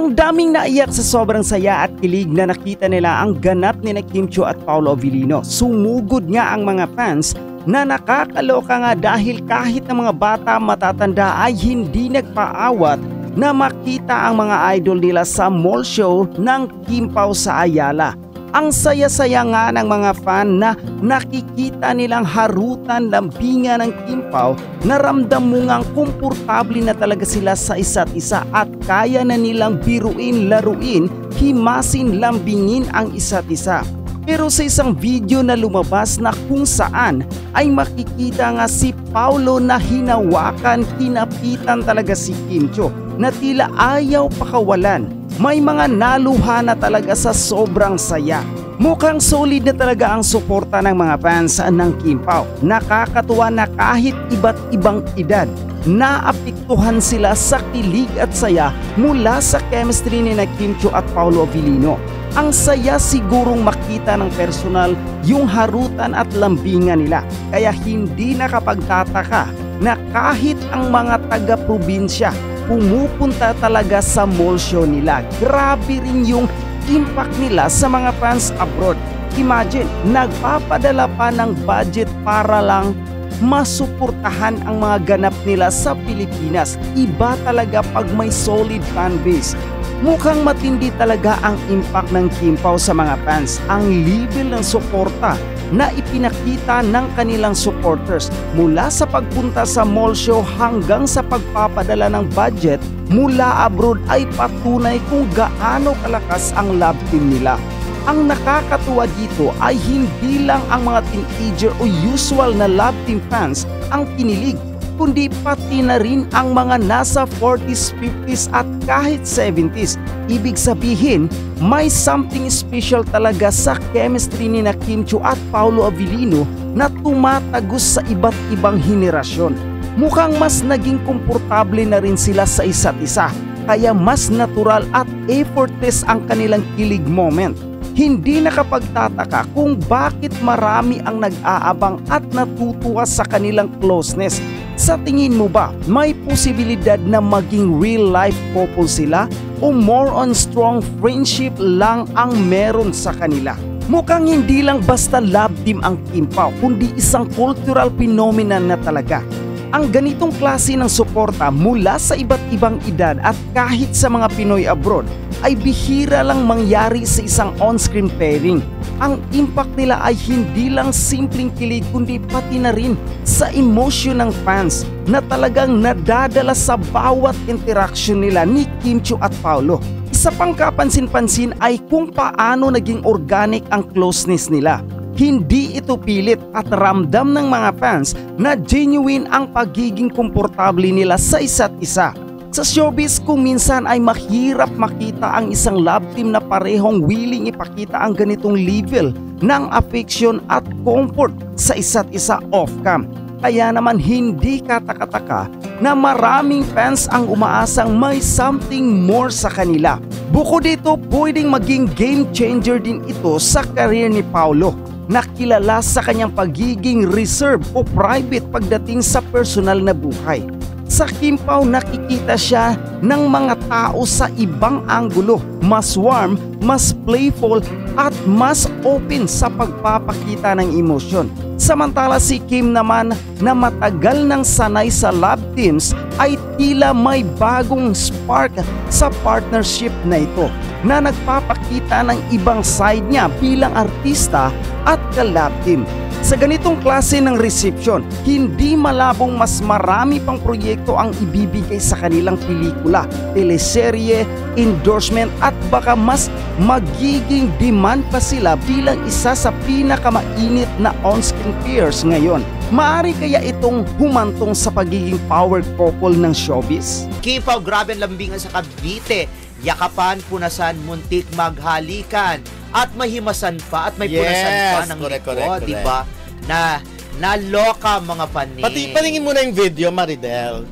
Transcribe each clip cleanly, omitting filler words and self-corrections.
Ang daming naiyak sa sobrang saya at kilig na nakita nila ang ganap ni Kim Chiu at Paolo Avellino. Sumugod nga ang mga fans na nakakaloka nga dahil kahit ng mga bata matatanda ay hindi nagpaawat na makita ang mga idol nila sa mall show ng Kim Pao sa Ayala. Ang saya-saya nga ng mga fan na nakikita nilang harutan, lambingan ng Kim Pao, naramdam mo ngang komportable na talaga sila sa isa't isa at kaya na nilang biruin, laruin, himasin, lambingin ang isa't isa. Pero sa isang video na lumabas na kung saan ay makikita nga si Paolo na hinawakan, kinapitan talaga si Kim Chiu na tila ayaw pakawalan. May mga naluha na talaga sa sobrang saya. Mukhang solid na talaga ang suporta ng mga fans ng Kim Pao. Nakakatuwa na kahit iba't ibang edad, naapektuhan sila sa kilig at saya mula sa chemistry ni Kim Chiu at Paolo Avellino. Ang saya sigurong makita ng personal yung harutan at lambingan nila. Kaya hindi nakapagtataka na kahit ang mga taga-probinsya pumupunta talaga sa mall show nila. Grabe rin yung impact nila sa mga fans abroad. Imagine, nagpapadala pa ng budget para lang masuportahan ang mga ganap nila sa Pilipinas. Iba talaga pag may solid fan base. Mukhang matindi talaga ang impact ng Kim Pao sa mga fans. Ang level ng suporta na ipinakita ng kanilang supporters mula sa pagpunta sa mall show hanggang sa pagpapadala ng budget mula abroad ay patunay kung gaano kalakas ang love team nila. Ang nakakatuwa dito ay hindi lang ang mga teenager o usual na love team fans ang kinilig, kundi pati na rin ang mga nasa 40s, 50s at kahit 70s. Ibig sabihin, may something special talaga sa chemistry ni Kim Chiu at Paolo Avellino na tumatagos sa iba't ibang henerasyon. Mukhang mas naging komportable na rin sila sa isa't isa, kaya mas natural at effortless ang kanilang kilig moment. Hindi nakapagtataka kung bakit marami ang nag-aabang at natutuwa sa kanilang closeness. Sa tingin mo ba, may posibilidad na maging real-life couple sila o more on strong friendship lang ang meron sa kanila? Mukhang hindi lang basta love team ang Kim Pao, kundi isang cultural phenomenon na talaga. Ang ganitong klase ng suporta mula sa iba't ibang edad at kahit sa mga Pinoy abroad ay bihira lang mangyari sa isang on-screen pairing. Ang impact nila ay hindi lang simpleng kilig kundi pati na rin sa emotion ng fans na talagang nadadala sa bawat interaction nila ni Kim Chiu at Paolo. Isa pang kapansin-pansin ay kung paano naging organic ang closeness nila. Hindi ito pilit at ramdam ng mga fans na genuine ang pagiging komportable nila sa isa't isa. Sa showbiz kung minsan ay mahirap makita ang isang love team na parehong willing ipakita ang ganitong level ng affection at comfort sa isa't isa off-cam. Kaya naman hindi katakataka na maraming fans ang umaasang may something more sa kanila. Bukod dito, pwedeng maging game changer din ito sa career ni Paolo, na kilala sa kanyang pagiging reserved o private pagdating sa personal na buhay. Sa Kim Pao nakikita siya ng mga tao sa ibang anggulo, mas warm, mas playful at mas open sa pagpapakita ng emosyon. Samantala si Kim naman na matagal nang sanay sa love teams ay tila may bagong spark sa partnership na ito na nagpapakita ng ibang side niya bilang artista at ka-love team. Sa ganitong klase ng reception, hindi malabong mas marami pang proyekto ang ibibigay sa kanilang pelikula, teleserye, endorsement at baka mas magiging demand pa sila bilang isa sa pinakamainit na on-screen pairs ngayon. Maaari kaya itong humantong sa pagiging power couple ng showbiz? Kim Pao, grabe ang lambingan sa Cavite. Yakapan, punasan, muntik maghalikan. At mahimasan pa at may punasan pa ng likod, di ba? Na naloka mga paning. Paningin mo na yung video, Maridel.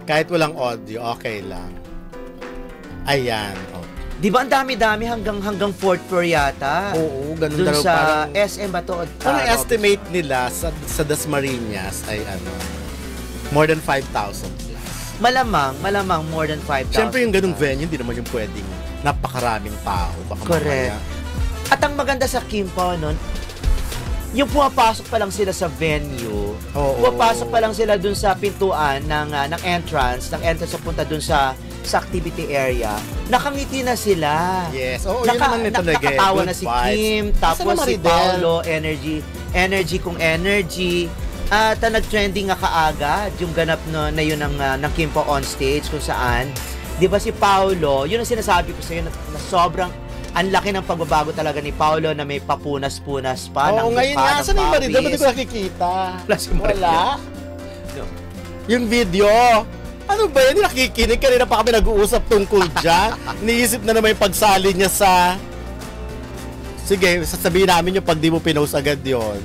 Kahit walang audio, okay lang. Ayan. Oh. Di ba ang dami-dami hanggang fourth floor yata? Oo, ganun dun daw sa parang, SM ba to? Ang estimate nila sa Dasmariñas ay ano, more than 5,000 plus. Malamang more than 5,000. Siyempre yung ganung venue, hindi naman yung pwedeng napakaraming tao. Baka correct. Mamaya. At ang maganda sa Kimpo nun, yung pumapasok pa lang sila sa venue, pumapasok pa lang sila dun sa pintuan ng entrance na punta dun sa activity area, nakangiti na sila. Yes. Oo, yun naman nito nakakatawa na si Kim, tapos si Paolo, energy kung energy. At nag-trending nga kaagad yung ganap na yun ng Kimpo on stage kung saan, di ba si Paolo, yun ang sinasabi ko sa'yo na sobrang ang laki ng pagbabago talaga ni Paolo na may papunas-punas pa. Oo, ngayon nga, saan yung Maridel? Ba't di ko nakikita? Wala? No. Yung video, ano ba yan? Nakikinig, kanina pa kami nag-uusap tungkol dyan. Iniisip na naman yung pagsali niya sa... Sige, sasabihin namin yung pag di mo pinost agad yon.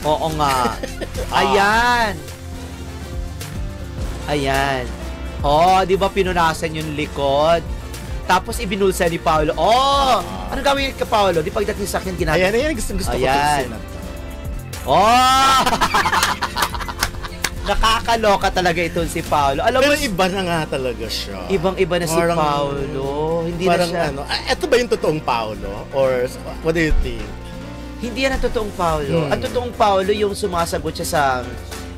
Oo nga. Ayan. Oh, di ba pinunasan yung likod? Tapos ibinulsa ni Paolo. Ano gawin ka, Paolo? Di pagdating sa akin ginagawa. Ayan, gusto ko. Ayan. Nakakaloka talaga ito si Paolo. Alam pero mo, iba na nga talaga siya. Ibang-iba na si Paolo. Hindi na siya. Ito ba yung totoong Paolo? Or what do you think? Hindi yan ang totoong Paolo. Ang totoong Paolo yung sumasagot siya sa...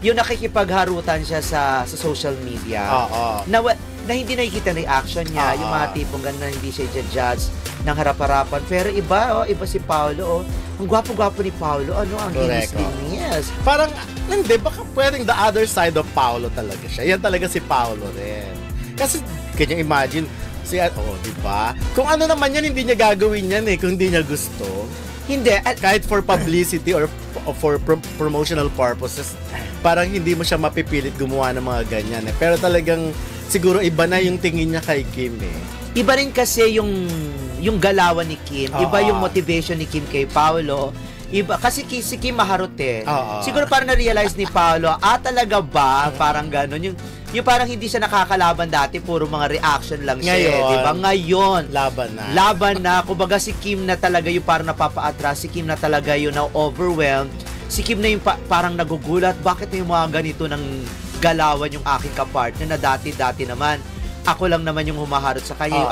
Yung nakikipagharutan siya sa social media. Na hindi nakikita na reaction niya. Yung mga tipong gano'n na hindi siya i-judge ng harap-harapan. Pero iba si Paolo. Ang gwapo-gwapo ni Paolo. Ang linis. Parang, hindi, baka pwedeng the other side of Paolo talaga siya. Yan talaga si Paolo rin. Kasi, can you imagine, di ba? Kung ano naman yan, hindi niya gagawin yan kung hindi niya gusto. Hindi. Kahit for publicity or for promotional purposes, parang hindi mo siya mapipilit gumawa ng mga ganyan. Pero talagang, siguro iba na yung tingin niya kay Kim Iba rin kasi yung galawan ni Kim. Iba yung motivation ni Kim kay Paolo. Iba, kasi si Kim maharot Siguro parang na-realize ni Paolo, talaga ba? Parang gano'n. Yung parang hindi siya nakakalaban dati, puro mga reaction lang siya. Diba? Ngayon, laban na. Kumbaga si Kim na talaga yung parang napapa-atras. Si Kim na talaga yung na-overwhelmed. Si Kim na yung parang nagugulat. Bakit na yung mga ganito ng galawan yung aking kapartner na dati-dati naman. Ako lang naman yung humaharot sa kanya.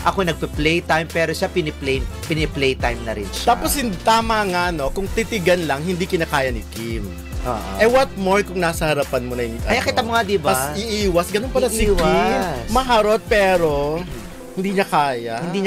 Ako nagpe-playtime, pero siya piniplaytime na rin siya. Tapos tama nga, kung titigan lang, hindi kinakaya ni Kim. What more kung nasa harapan mo na yung... Ay, kita mo nga, diba? Tapos iiwas. Ganun pala si Kim. Maharot, pero hindi niya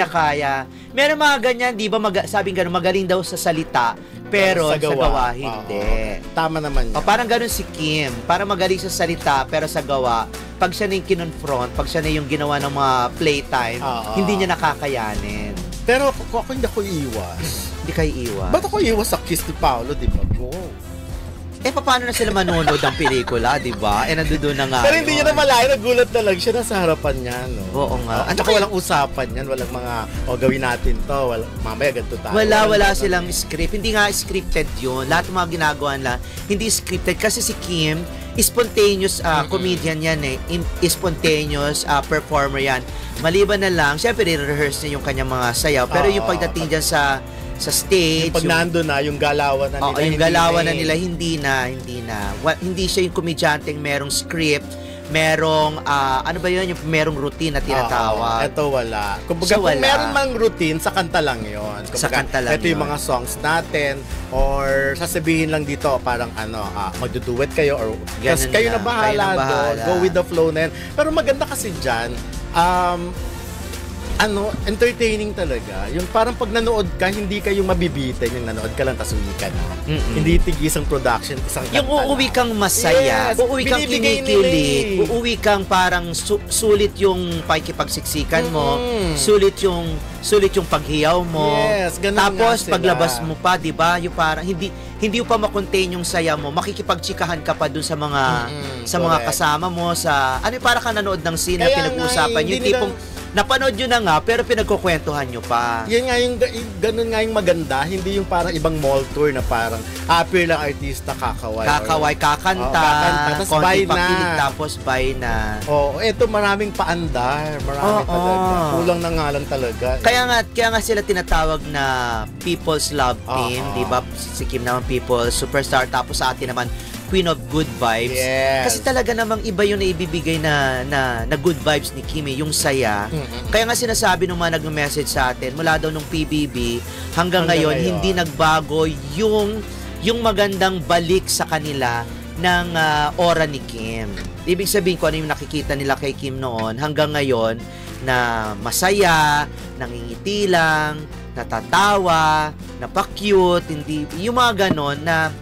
kaya. Meron mga ganyan, diba? Sabing gano'n, magaling daw sa salita, pero sa gawa hindi. Tama naman yan. Parang gano'n si Kim. Parang magaling sa salita, pero sa gawa, pag siya na yung kinonfront, pag siya na yung ginawa ng mga playtime, hindi niya nakakayanin. Pero ako hindi ako iiwas. Hindi kayo iiwas? Ba't ako iiwas sa kiss ni Paolo, di ba? Paano na sila manonood ng pelikula, di ba? Nandoon na nga. Pero hindi niya na malaya, nagulat na lang siya nasa harapan niya, Oo nga. At saka walang usapan yan, walang mga, gawin natin to, mamaya ganito tayo. Wala silang script. Hindi nga scripted yun. Lahat ng mga ginagawa nila, hindi scripted. Kasi si Kim, spontaneous comedian yan spontaneous performer yan. Maliban na lang, syempre re-rehearse niya yung kanyang mga sayaw. Pero yung pagdating dyan sa stage, yung pag nando na, yung galawan na nila, yung galawan na nila, hindi na. Hindi siya yung komedyanteng merong script, merong, ano ba yun, yung merong routine na tinatawag. Ito wala. Kumbaga, kung meron mang routine, sa kanta lang yun. Sa kanta lang ito yung mga songs natin, or sasabihin lang dito, parang magduduet kayo, or kayo na bahala doon. Go with the flow na yan. Pero maganda kasi dyan, entertaining talaga. Yung parang pag nanood ka, hindi kayo mabibitin yung nanood ka lang, tas uwi ka na. Hindi tigisang production, isang kanta. Yung uuwi kang masaya, uuwi kang kinikilig, uuwi kang parang sulit yung pakikipagsiksikan mo, sulit yung paghiyaw mo. Yes, ganun. Tapos paglabas mo pa, 'di ba? Yung parang hindi pa ma-contain yung saya mo. Makikipagtsikahan ka pa dun sa mga mga kasama mo sa para ka nanood ng scene na pinag-uusapan yung tipong napanood yun na nga, pero pinagkukwentuhan nyo pa. Yan nga ganun nga yung maganda. Hindi yung parang ibang mall tour na parang appear lang artista, kakaway, kakanta, konti pakilig, tapos bye na. Eto maraming paandar. Marami talaga. Kulang na nga lang talaga. Kaya nga sila tinatawag na People's Love Team, di ba? Si Kim naman People's Superstar, tapos sa atin naman Queen of Good Vibes. Yes. Kasi talaga namang iba yung naibibigay na good vibes ni Kim, yung saya. Kaya nga sinasabi nung mga nag-message sa atin, mula daw nung PBB, hanggang ngayon, hindi nagbago yung magandang balik sa kanila ng aura ni Kim. Ibig sabihin ko ano yung nakikita nila kay Kim noon, hanggang ngayon, na masaya, nangingiti lang, natatawa, napaka-cute, hindi, yung mga ganon na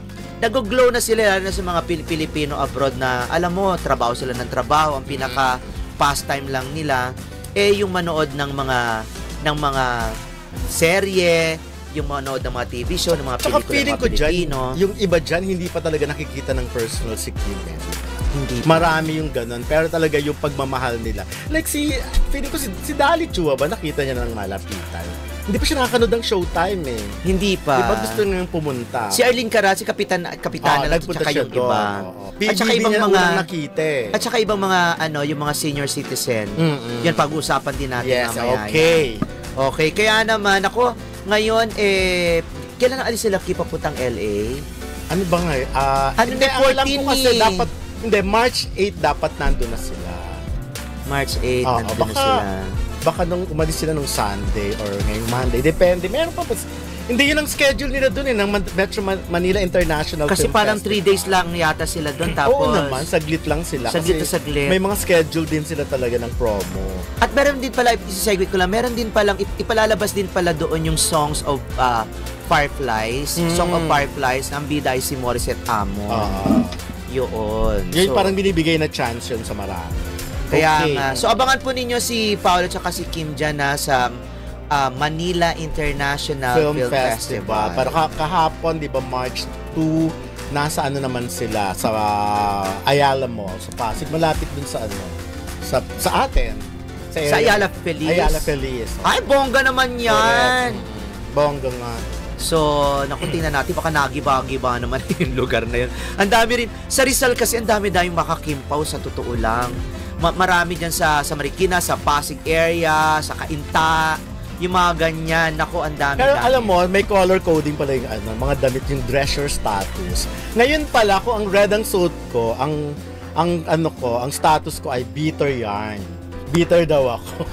nag-glow na sila, lalo na sa mga Pilipino abroad na, alam mo, trabaho sila ng trabaho, ang pinaka pastime lang nila, yung manood ng mga serye, yung manood ng mga TV show, ng mga pelikula ng mga Pilipino. Yung iba dyan, hindi pa talaga nakikita ng personal si Kim. Hindi. Marami yung ganun, pero talaga yung pagmamahal nila. Like feeling ko si Dali Chua ba, nakita niya ng malapitan. Hindi pa siya nakakanood ng Showtime Hindi pa. Diba gusto niyang pumunta? Si Arlene Cara, si Kapitana lang, tsaka yung iba. At saka ibang mga nakita. At saka ibang mga yung mga senior citizen. Yan pag-uusapan din natin mamaya. Okay. Okay, kaya naman ako ngayon kailan alis sila papuntang LA? Ano ba ngayon? Hindi, 14 kasi dapat March 8 dapat nandun na sila. March 8 nandun na sila. Baka nung umalis sila nung Sunday or ngayong Monday. Depende. Meron pa. Hindi yun ang schedule nila dun ng Metro Manila International Film Festival. Kasi parang 3 days lang yata sila dun. Tapos, oo naman, saglit lang sila. Saglit. May mga schedule din sila talaga ng promo. At meron din pala, isa-segue ko lang, meron din palang, ipalalabas din pala doon yung Songs of Fireflies. Song of Fireflies, ang bida ay si Morissette Amon. Yun. Yun parang binibigay na chance yun sa marami. Kaya nga. So, abangan po ninyo si Paolo at si Kim dyan sa Manila International Film Festival. Pero kahapon, di ba, March 2, nasa naman sila sa Ayala Mall, sa Pasig. Malapit dun sa sa atin. Sa Ayala Feliz. Ayala Feliz. Ay, bongga naman yan. Bongga nga. So, tingnan natin, baka nagiba-giba naman yung lugar na yun. Ang dami rin. Sa Rizal kasi, ang dami-dami makakimpaw sa totoo lang. Marami dyan sa Marikina, sa Pasig area, sa Cainta, yung mga ganyan. Naku, ang dami. Pero alam mo, may color coding pala yung mga damit, yung dresser status. Ngayon pala, kung ang red ang suit ko, ang status ko ay bitter yarn. Bitter daw ako.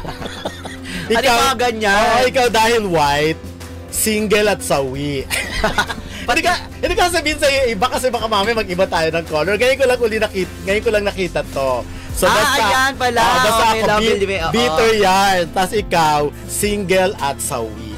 Ikaw, mga ganyan? Ikaw dahil white, single at sawi. Hindi ka sabihin sa'yo iba kasi baka mami mag-iba tayo ng color. Ngayon ko lang nakita to. So, ayan pala. Basta ako, bitter yarn. Tapos ikaw, single at sawi.